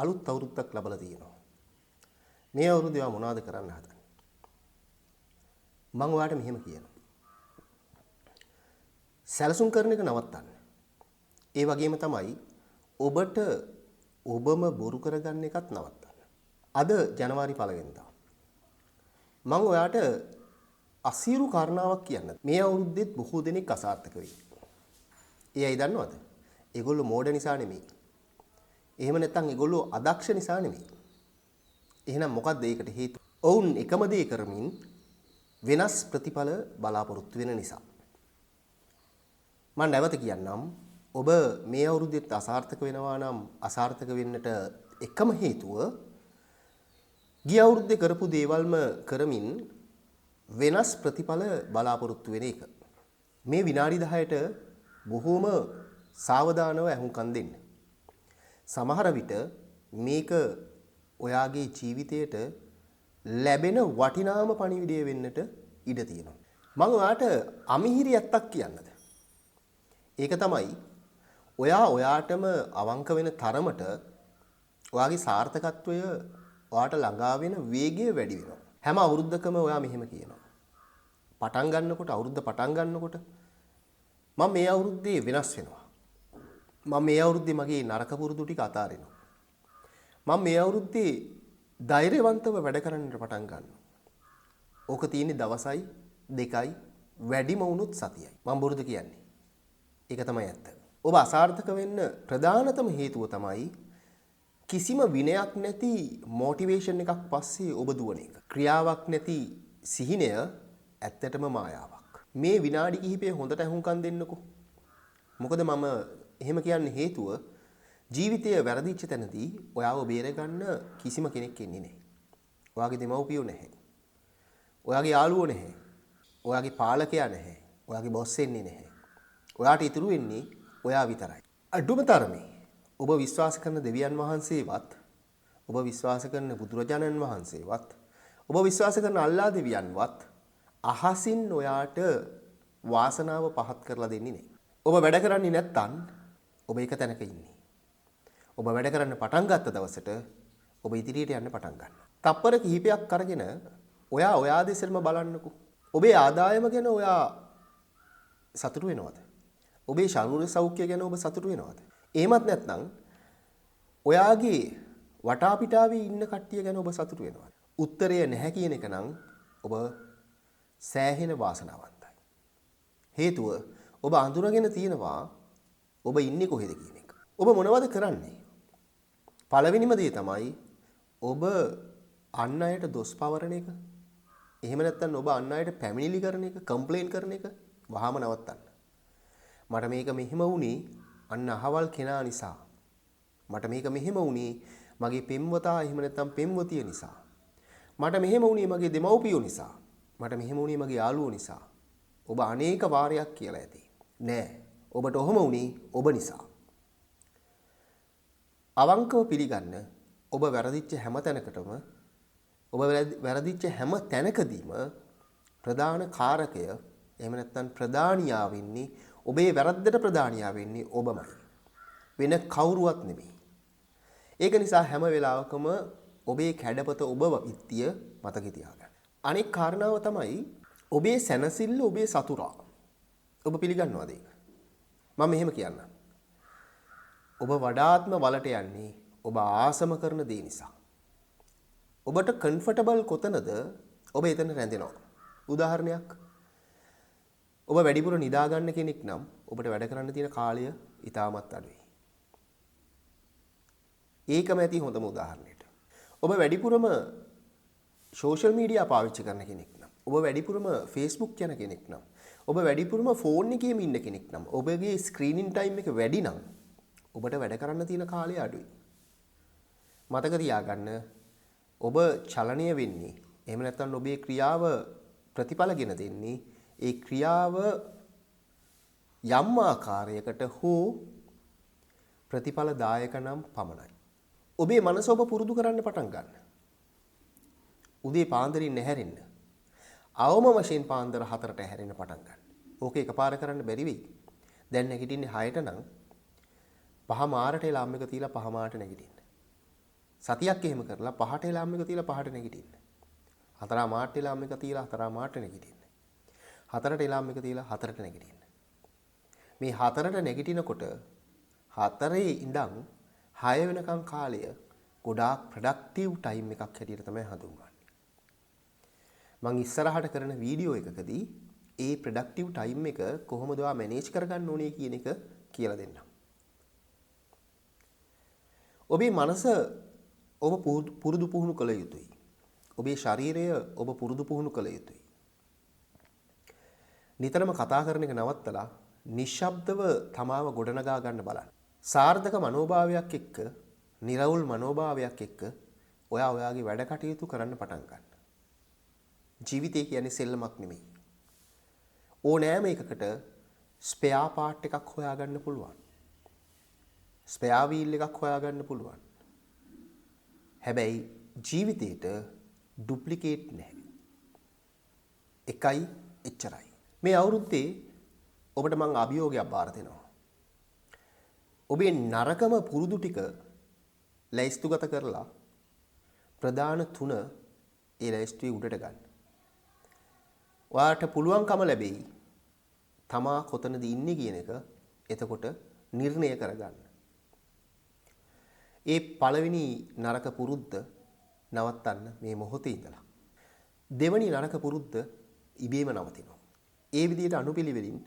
අලුත් අවුරුද්දක් ලබලා තියෙනවා. මේ අවුරුද්දේ ඔයා මොනවද කරන්න හදන්නේ? මම ඔයාලට මෙහෙම කියනවා. සැලසුම් කරන එක නවත්තන්න. ඒ වගේම තමයි ඔබට ඔබම බොරු කරගන්න එකත් නවත්තන්න. අද ජනවාරි 1 වෙනිදා. මම ඔයාට අසීරු කාරණාවක් කියන්න. මේ අවුරුද්දෙත් බොහෝ දෙනෙක් අසාර්ථක වෙයි. ඒ අය දන්නවද? ඒගොල්ලෝ මෝඩ නිසා නෙමෙයි. එහෙම නැත්නම් ඒගොල්ලෝ අදක්ෂ නිසා නෙමෙයි. එහෙනම් මොකක්ද ඒකට හේතුව? ඔවුන් එකම දේ කරමින් වෙනස් ප්‍රතිඵල බලාපොරොත්තු වෙන නිසා. මම නැවත කියන්නම් ඔබ මේ අවුරුද්දෙත් අසාර්ථක වෙනවා නම් අසාර්ථක වෙන්නට එකම හේතුව ගිය අවුරුද්දේ කරපු දේවල්ම කරමින් වෙනස් ප්‍රතිඵල බලාපොරොත්තු වෙන එක. මේ විනාඩි 10ට බොහෝම සාවධානව අහුම්කම් දෙන්න. සමහර විට මේක ඔයාගේ ජීවිතයට ලැබෙන වටිනාම පණිවිඩය වෙන්නට ඉඩ තියෙනවා. මම ඔයාට අමිහිරි ඇත්තක් කියන්නද? ඒක තමයි ඔයා ඔයාටම අවංක වෙන තරමට ඔයාගේ සාර්ථකත්වය ඔයාට ළඟා වෙන වේගය වැඩි වෙනවා. හැම අවුරුද්දකම ඔයා මෙහෙම කියනවා. පටන් ගන්නකොට අවුරුද්ද පටන් ගන්නකොට මම මේ අවුරුද්දේ වෙනස් වෙනවා. මම මේ අවුරුද්දේ මගේ නරක පුරුදු ටික අතාරිනවා. මම මේ අවුරුද්දේ ධෛර්යවන්තව වැඩ කරන්නට පටන් ගන්නවා. ඕක තියෙන්නේ දවසයි දෙකයි වැඩිම වුණොත් සතියයි. මම බොරුද කියන්නේ? ඒක තමයි ඇත්ත. ඔබ අසාර්ථක වෙන්න ප්‍රධානතම හේතුව තමයි කිසිම විනයක් නැති මොටිවේෂන් එකක් පස්සේ ඔබ දුවන එක. ක්‍රියාවක් නැති සිහිනය ඇත්තටම මායාවක්. මේ විනාඩි කිහිපය හොඳට අහුම්කම් දෙන්නකෝ. මොකද මම එහෙම කියන්නේ හේතුව ජීවිතය වැරදිච්ච තැනදී ඔයාව බේරගන්න කිසිම කෙනෙක් ඉන්නේ නැහැ. ඔයාගේ දෙමව්පියෝ නැහැ. ඔයාගේ යාළුවෝ නැහැ. ඔයාගේ පාලකයා නැහැ. ඔයාගේ බොස් එන්නේ නැහැ. ඔයාට ඉතුරු වෙන්නේ ඔයා විතරයි. අඩුම තරමේ ඔබ විශ්වාස කරන දෙවියන් වහන්සේවත්, ඔබ විශ්වාස කරන බුදුරජාණන් වහන්සේවත්, ඔබ විශ්වාස කරන අල්ලා දෙවියන්වත් අහසින් ඔයාට වාසනාව පහත් කරලා දෙන්නේ නැහැ. ඔබ වැඩ කරන්නේ නැත්නම් ඔබ එක තැනක ඉන්නේ. ඔබ වැඩ කරන්න පටන් ගත්ත දවසට ඔබ ඉදිරියට යන්න පටන් ගන්නවා. තප්පර කිහිපයක් අරගෙන ඔයා දෙසෙල්ම බලන්නකෝ. ඔබේ ආදායම ගැන ඔයා සතුටු වෙනවද? ඔබේ ශාරීරික සෞඛ්‍යය ගැන ඔබ සතුටු වෙනවද? එහෙමත් නැත්නම් ඔයාගේ වටාපිටාවේ ඉන්න කට්ටිය ගැන ඔබ සතුටු වෙනවද? උත්තරය නැහැ කියන එක නම් ඔබ සෑහෙන වාසනාවන්තයි. හේතුව ඔබ අඳුරගෙන තියෙනවා ඔබ ඉන්නේ කොහෙද කියන එක. ඔබ මොනවද කරන්නේ? පළවෙනිම දේ තමයි ඔබ අන් අයට දොස් පවරන එක. එහෙම නැත්නම් ඔබ අන් අයට පැමිණිලි කරන එක, කම්ප්ලේන් කරන එක වහාම නවත්තන්න. මට මේක මෙහෙම වුණේ අන්න අහවල් කෙනා නිසා. මට මේක මෙහෙම වුණේ මගේ පෙම්වතා එහෙම නැත්නම් පෙම්වතිය නිසා. මට මෙහෙම වුණේ මගේ දෙමව්පියෝ නිසා. මට මෙහෙම වුණේ මගේ යාළුවෝ නිසා. ඔබ අනේක වාරයක් කියලා ඇති. නෑ. ඔබට ඔහොම වුණේ ඔබ නිසා. අවංකව පිළිගන්න ඔබ වැරදිච්ච හැම තැනකටම ඔබ වැරදිච්ච හැම තැනකදීම ප්‍රධාන කාරකය එහෙම නැත්නම් ප්‍රධානියා වෙන්නේ ඔබේ වැරද්දට ප්‍රධානියා වෙන්නේ ඔබමයි. වෙන කවුරුවත් නෙමෙයි. ඒක නිසා හැම වෙලාවකම ඔබේ කැඩපත ඔබ විත්තිය මතක තියාගන්න. අනෙක් කාරණාව තමයි ඔබේ සැනසෙල්ල ඔබේ සතුරා. ඔබ පිළිගන්නවද ඒක? මම මෙහෙම කියන්නම්. ඔබ වඩාත්ම වලට යන්නේ ඔබ ආසම කරන දේ නිසා. ඔබට කම්ෆර්ටබල් කොතනද ඔබ එතන රැඳෙනවා. උදාහරණයක් ඔබ වැඩිපුර නිදා ගන්න කෙනෙක් නම් ඔබට වැඩ කරන්න තියෙන කාලය ඉතාමත් අඩුයි. ඒකම ඇති හොඳම උදාහරණයට. ඔබ වැඩිපුරම සෝෂල් මීඩියා පාවිච්චි කරන කෙනෙක් නම්, ඔබ වැඩිපුරම Facebook යන කෙනෙක් නම්, ඔබ වැඩිපුරම ෆෝන් එකේම ඉන්න කෙනෙක් නම්, ඔබගේ ස්ක්‍රීනින් ටයිම් එක වැඩි නම් ඔබට වැඩ කරන්න තියෙන කාලය අඩුයි. මතක තියාගන්න ඔබ චලනය වෙන්නේ එහෙම නැත්නම් ඔබේ ක්‍රියාව ප්‍රතිඵලගෙන දෙන්නේ ඒ ක්‍රියාව යම් ආකාරයකට හෝ ප්‍රතිඵලදායක නම් පමණයි. ඔබේ මනස ඔබ පුරුදු කරන්න පටන් ගන්න. උදේ පාන්දරින් නැහැරෙන්න. අවම වශයෙන් පාන්දර 4ට හැරෙන්න පටන් ගන්න. ඕක එකපාර කරන්න බැරි වෙයි. දැන් නැගිටින්නේ 6ට නම් 5 මාරට එලාම් එක තියලා 5 මාරට නැගිටින්න. සතියක් එහෙම කරලා 5ට එලාම් එක තියලා 5ට නැගිටින්න. 4 මාට එලාම් එක තියලා 4 මාට නැගිටින්න. 4ට එලාම් එක තියලා 4ට නැගිටින්න. මේ 4ට නැගිටිනකොට 4 ඉඳන් 6 වෙනකම් කාලය ගොඩාක් ප්‍රොඩක්ටිව් ටයිම් එකක් හැටියට තමයි හඳුන්වන්නේ. මම ඉස්සරහට කරන වීඩියෝ එකකදී ඒ ප්‍රොඩක්ටිව් ටයිම් එක කොහොමද ඔයා මැනේජ් කරගන්න ඕනේ කියන එක කියලා දෙන්නම්. ඔබේ මනස ඔබ පුරුදු පුහුණු කළ යුතුයි. ඔබේ ශරීරය ඔබ පුරුදු පුහුණු කළ යුතුයි. නිතරම කතා කරන එක නවත්තලා නිශ්ශබ්දව තමාව ගොඩනගා ගන්න බලන්න. සාර්ථක මනෝභාවයක් එක්ක, නිර්වුල් මනෝභාවයක් එක්ක ඔයා ඔයාගේ වැඩ කටයුතු කරන්න පටන් ගන්න. ජීවිතය කියන්නේ සෙල්ලමක් නෙමෙයි. ඕනෑම එකකට ස්පෙයා පාර්ට් එකක් හොයාගන්න පුළුවන්. ස්පෙයා වීල් එකක් හොයාගන්න පුළුවන්. හැබැයි ජීවිතේට ඩුප්ලිකේට් නැහැ. එකයි එච්චරයි. මේ අවුරුද්දේ ඔබට මම අභියෝගයක් බාර දෙනවා. ඔබේ නරකම පුරුදු ටික ලැයිස්තුගත කරලා ප්‍රධාන 3 ඒ ලැයිස්තුවේ උඩට ගන්න. ඔයාට පුළුවන්කම ලැබෙයි තමා කොතනද ඉන්නේ කියන එක එතකොට නිර්ණය කරගන්න. ඒ පළවෙනි නරක පුරුද්ද නවත්තන්න මේ මොහොතේ ඉඳලා. දෙවෙනි නරක පුරුද්ද ඉබේම නවතිනවා. ඒ විදිහට අනුපිළිවෙලින්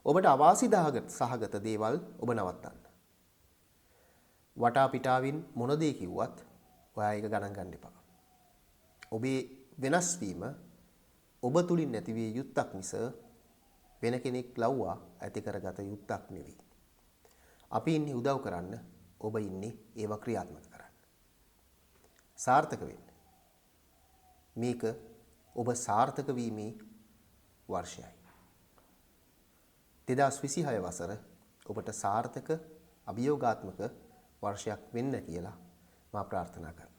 ඔබට අවාසිදායක සහගත දේවල් ඔබ නවත්තන්න. වටා පිටාවින් මොන දේ කිව්වත් ඔයා ඒක ගණන් ගන්න එපා. ඔබේ වෙනස් වීම ඔබ තුලින් නැතිවිය යුත්තක් මිස වෙන කෙනෙක් ලව්වා ඇති කරගත යුත්තක් නෙවෙයි. අපි ඉන්නේ උදව් කරන්න, ඔබ ඉන්නේ ඒව ක්‍රියාත්මක කරන්න. සාර්ථක වෙන්න. මේක ඔබ සාර්ථක වීමේ වර්ෂයයි. 2026 වසර ඔබට සාර්ථක අභියෝගාත්මක වර්ෂයක් වෙන්න කියලා මා ප්‍රාර්ථනා කරනවා.